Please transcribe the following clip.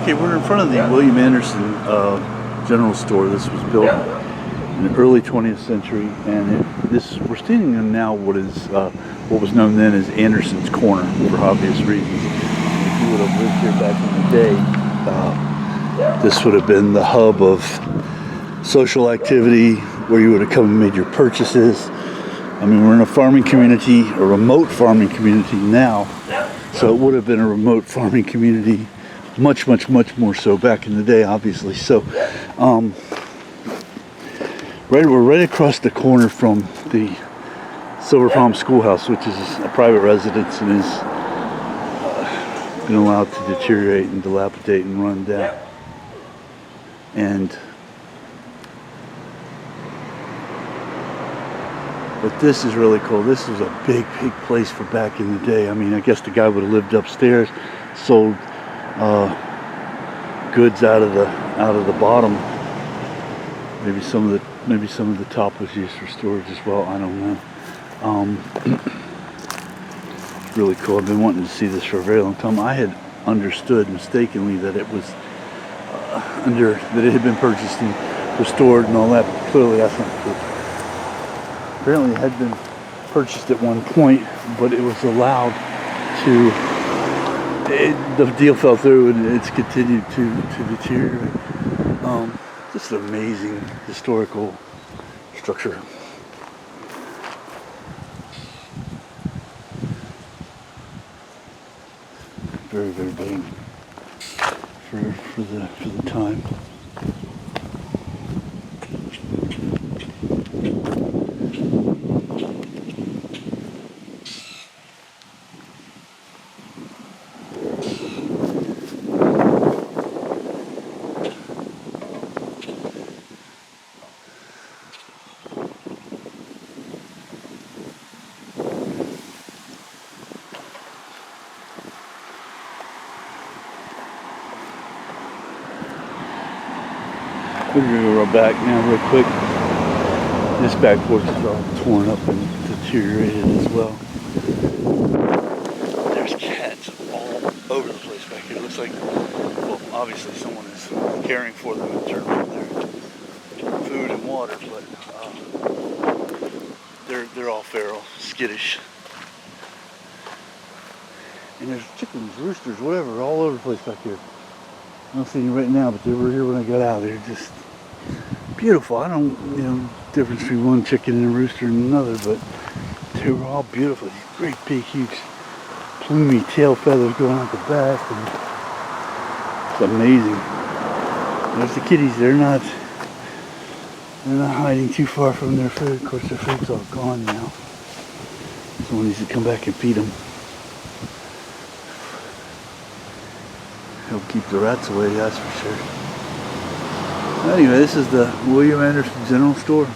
Okay, we're in front of the William Anderson General Store. This was built in the early 20th century, and we're standing in now what was known then as Anderson's Corner for obvious reasons. If you would have lived here back in the day, this would have been the hub of social activity where you would have come and made your purchases. I mean, we're in a farming community, a remote farming community now, so it would have been a remote farming community much more so back in the day, obviously. So we're right across the corner from the Silver Palm Schoolhouse, which is a private residence and has been allowed to deteriorate and dilapidate and run down. But this is really cool. This was a big place for back in the day. I mean, I guess the guy would have lived upstairs, sold goods out of the bottom. Maybe some of the top was used for storage as well. I don't know. Really cool. I've been wanting to see this for a very long time. I had understood mistakenly that it was that it had been purchased and restored and all that. But clearly, that's not true. Apparently, it had been purchased at one point, but it was allowed to. The deal fell through, and it's continued to deteriorate. Just an amazing historical structure. Very big for the time. We're going to go back now real quick. This back porch is all torn up and deteriorated as well. There's cats all over the place back here. It looks like, well, obviously someone is caring for them in terms of their food and water, but they're all feral, skittish. And there's chickens, roosters, whatever, all over the place back here. I don't see any right now, but they were here when I got out. They're just beautiful. I don't, difference between one chicken and a rooster and another, but they were all beautiful. These great big, huge, plumy tail feathers going out the back, and it's amazing. There's the kitties. They're not hiding too far from their food. Of course, their food's all gone now. Someone needs to come back and feed them. Help keep the rats away, that's for sure. Anyway, this is the William Anderson General Store.